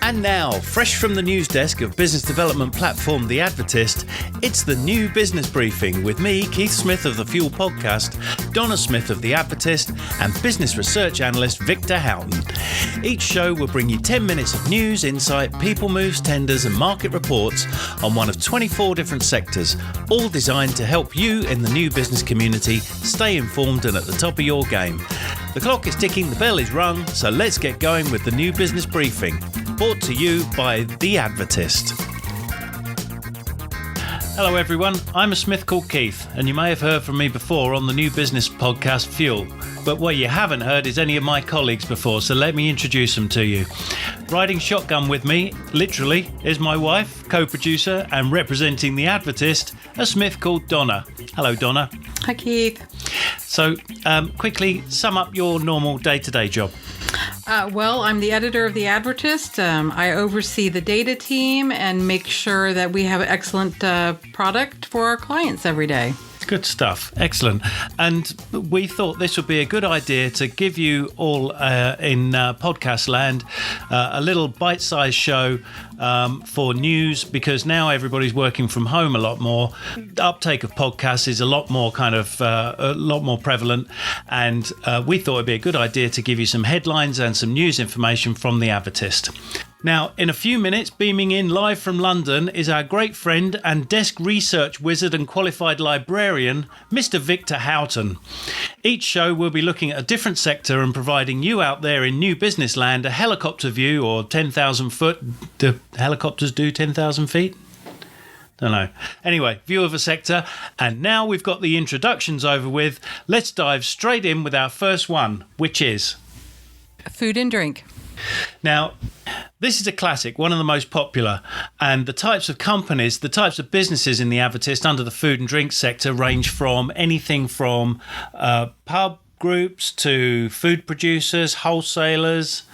And now, fresh from the news desk of business development platform The Advertist, it's the new business briefing with me, Keith Smith of the Fuel Podcast, Donna Smith of The Advertist, and business research analyst Victor Houghton. Each show will bring you 10 minutes of news, insight, people moves, tenders, and market reports on one of 24 different sectors, all designed to help you in the new business community stay informed and at the top of your game. The clock is ticking, the bell is rung, so let's get going with the new business briefing. Brought to you by The Advertist. Hello everyone, I'm a Smith called Keith, and you may have heard from me before on the new business podcast Fuel. But what you haven't heard is any of my colleagues before, so let me introduce them to you. Riding shotgun with me, literally, is my wife, co-producer and representing The Advertist, a Smith called Donna. Hello Donna. Hi Keith. So, quickly sum up your normal day-to-day job. Well, I'm the editor of The Advertist. I oversee the data team and make sure that we have an excellent product for our clients every day. Good stuff. Excellent. And we thought this would be a good idea to give you all in podcast land a little bite-sized show for news, because now everybody's working from home a lot more. The uptake of podcasts is a lot more prevalent, and we thought it'd be a good idea to give you some headlines and some news information from The Advertist. Now, in a few minutes, beaming in live from London is our great friend and desk research wizard and qualified librarian, Mr. Victor Houghton. Each show will be looking at a different sector and providing you out there in new business land a helicopter view, or 10,000 foot. Do helicopters do 10,000 feet? Don't know. Anyway, view of a sector. And now we've got the introductions over with, let's dive straight in with our first one, which is Food and drink. Now, this is a classic, one of the most popular, and the types of companies, the types of businesses in the Advertist under the food and drink sector range from anything from pub groups to food producers, wholesalers,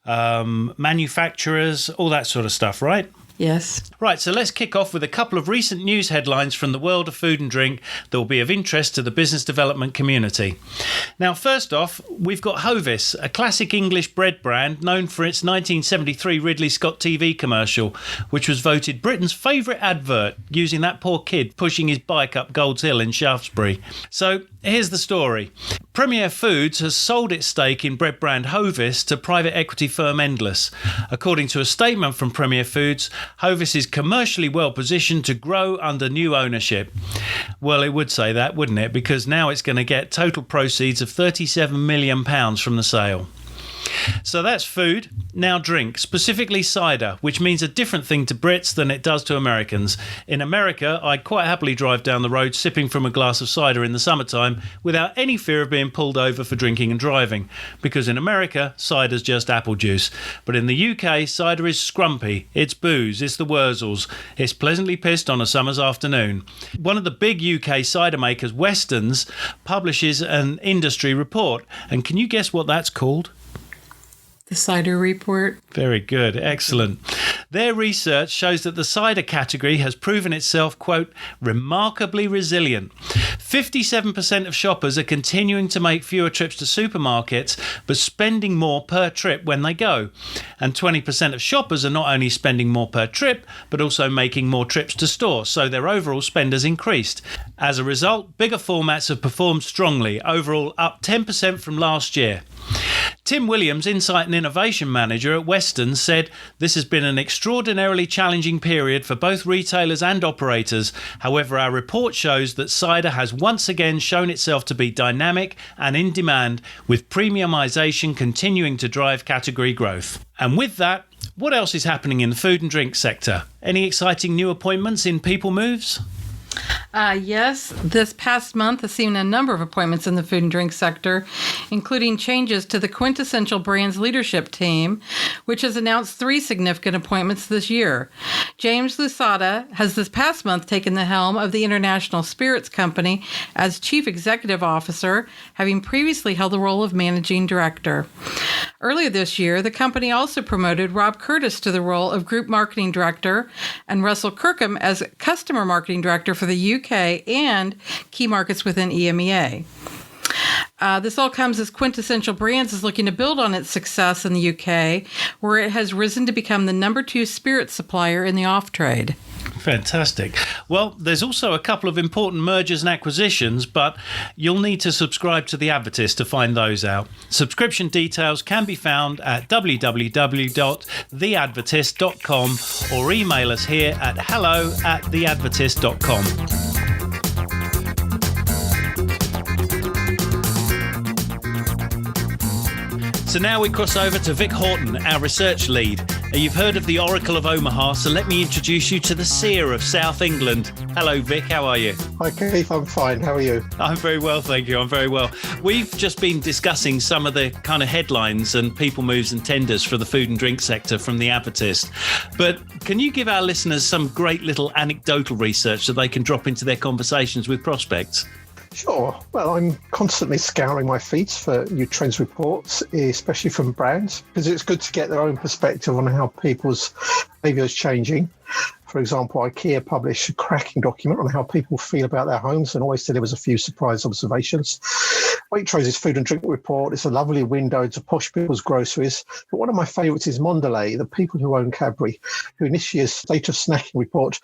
manufacturers, all that sort of stuff, right? Yes. Right, so let's kick off with a couple of recent news headlines from the world of food and drink that will be of interest to the business development community. Now, first off, we've got Hovis, a classic English bread brand known for its 1973 Ridley Scott TV commercial, which was voted Britain's favourite advert, using that poor kid pushing his bike up Gold's Hill in Shaftesbury. So, here's the story. Premier Foods has sold its stake in bread brand Hovis to private equity firm Endless. According to a statement from Premier Foods, Hovis is commercially well positioned to grow under new ownership. Well, it would say that, wouldn't it? Because now it's going to get total proceeds of £37 million from the sale. So that's food. Now drink, specifically cider, which means a different thing to Brits than it does to Americans. In America, I'd quite happily drive down the road sipping from a glass of cider in the summertime without any fear of being pulled over for drinking and driving, because in America, cider's just apple juice. But in the UK, cider is scrumpy, it's booze, it's the Wurzels, it's pleasantly pissed on a summer's afternoon. One of the big UK cider makers, Weston's, publishes an industry report, and can you guess what that's called? The Cider Report. Very good. Excellent. Their research shows that the cider category has proven itself, quote, remarkably resilient. 57% of shoppers are continuing to make fewer trips to supermarkets, but spending more per trip when they go. And 20% of shoppers are not only spending more per trip, but also making more trips to store, so their overall spend has increased. As a result, bigger formats have performed strongly, overall up 10% from last year. Tim Williams, Insight and Innovation Manager at Weston, said, "This has been an extraordinarily challenging period for both retailers and operators. However, our report shows that cider has once again shown itself to be dynamic and in demand, with premiumisation continuing to drive category growth." And with that, what else is happening in the food and drink sector? Any exciting new appointments in People Moves? Yes, this past month has seen a number of appointments in the food and drink sector, including changes to the Quintessential Brands leadership team, which has announced 3 significant appointments this year. James Lusada has this past month taken the helm of the International Spirits Company as Chief Executive Officer, having previously held the role of Managing Director. Earlier this year, the company also promoted Rob Curtis to the role of Group Marketing Director and Russell Kirkham as Customer Marketing Director for the UK and key markets within EMEA. This all comes as Quintessential Brands is looking to build on its success in the UK, where it has risen to become the number 2 spirit supplier in the off-trade. Fantastic. Well, there's also a couple of important mergers and acquisitions, but you'll need to subscribe to the Advertist to find those out. Subscription details can be found at www.theadvertist.com or email us here at hello@theadvertist.com. So now we cross over to Vic Houghton, our research lead. You've heard of the Oracle of Omaha, so let me introduce you to the seer of South England. Hello, Vic. How are you? Hi, Keith. I'm fine. How are you? I'm very well, thank you. I'm very well. We've just been discussing some of the kind of headlines and people moves and tenders for the food and drink sector from the Advertist. But can you give our listeners some great little anecdotal research so they can drop into their conversations with prospects? Sure. Well, I'm constantly scouring my feeds for new trends reports, especially from brands, because it's good to get their own perspective on how people's behaviour is changing. For example, IKEA published a cracking document on how people feel about their homes and always delivers a few surprise observations. Waitrose's food and drink report is a lovely window to posh people's groceries. But one of my favourites is Mondelez, the people who own Cadbury, who in this year's State of Snacking report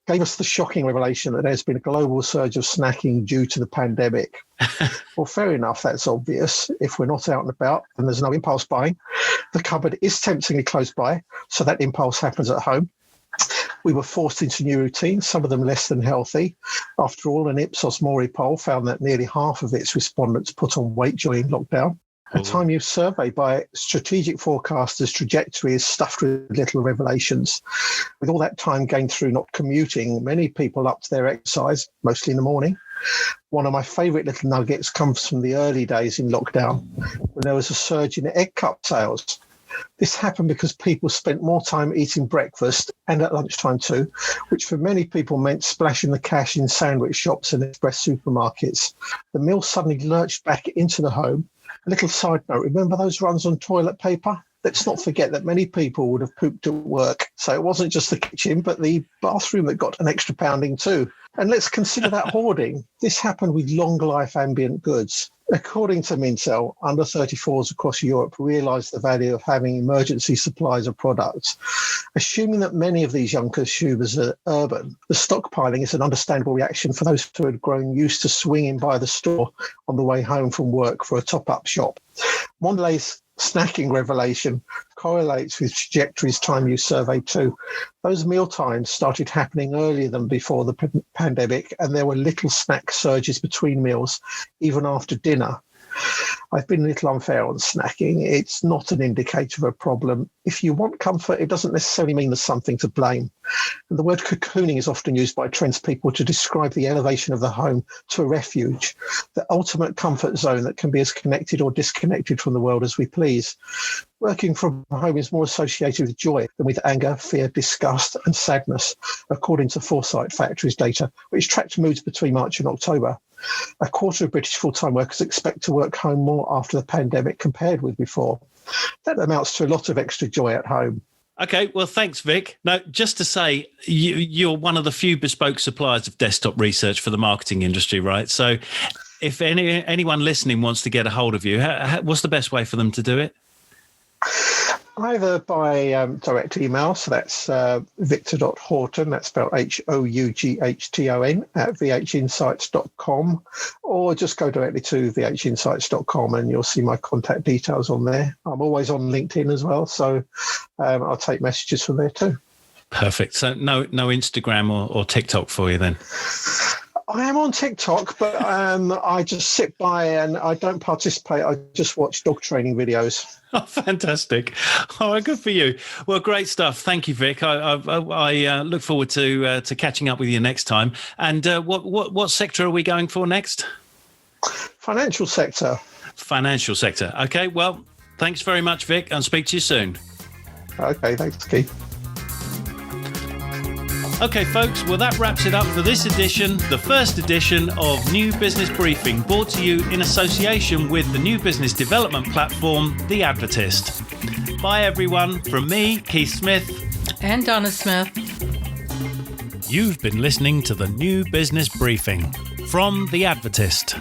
gave us the shocking revelation that there's been a global surge of snacking due to the pandemic. Well, fair enough, that's obvious. If we're not out and about and there's no impulse buying, the cupboard is temptingly close by, so that impulse happens at home. We were forced into new routines, some of them less than healthy. After all, an Ipsos Mori poll found that nearly half of its respondents put on weight during lockdown. A time use survey by strategic forecasters' trajectory is stuffed with little revelations. With all that time gained through not commuting, many people upped their exercise, mostly in the morning. One of my favourite little nuggets comes from the early days in lockdown, when there was a surge in egg cup sales. This happened because people spent more time eating breakfast and at lunchtime too, which for many people meant splashing the cash in sandwich shops and express supermarkets. The meal suddenly lurched back into the home. A little side note, remember those runs on toilet paper? Let's not forget that many people would have pooped at work. So it wasn't just the kitchen, but the bathroom that got an extra pounding too. And let's consider that hoarding. This happened with long life ambient goods. According to Mintel, under 34s across Europe realised the value of having emergency supplies of products. Assuming that many of these young consumers are urban, the stockpiling is an understandable reaction for those who had grown used to swinging by the store on the way home from work for a top-up shop. Mondelez's snacking revelation correlates with Trajectory's time use survey too. Those meal times started happening earlier than before the pandemic, and there were little snack surges between meals, even after dinner. I've been a little unfair on snacking. It's not an indicator of a problem. If you want comfort, it doesn't necessarily mean there's something to blame. And the word cocooning is often used by trends people to describe the elevation of the home to a refuge, the ultimate comfort zone that can be as connected or disconnected from the world as we please. Working from home is more associated with joy than with anger, fear, disgust, and sadness, according to Foresight Factory's data, which tracked moods between March and October. A quarter of British full-time workers expect to work home more after the pandemic compared with before. That amounts to a lot of extra joy at home. Okay, well, thanks, Vic. Now, just to say, you're one of the few bespoke suppliers of desktop research for the marketing industry, right? So if anyone listening wants to get a hold of you, what's the best way for them to do it? Either by direct email, so that's victor.houghton, that's spelled HOUGHTON, at vhinsights.com, or just go directly to vhinsights.com and you'll see my contact details on there. I'm always on LinkedIn as well, so I'll take messages from there too. Perfect. So no Instagram or TikTok for you then? I am on TikTok, but I just sit by and I don't participate. I just watch dog training videos. Oh, fantastic. All right, good for you. Well, great stuff. Thank you, Vic. I look forward to catching up with you next time. And what sector are we going for next? Financial sector. Financial sector. Okay, well, thanks very much, Vic. I'll speak to you soon. Okay, thanks, Keith. Okay, folks, well, that wraps it up for this edition, the first edition of New Business Briefing, brought to you in association with the new business development platform, The Advertist. Bye, everyone, from me, Keith Smith. And Donna Smith. You've been listening to the New Business Briefing from The Advertist.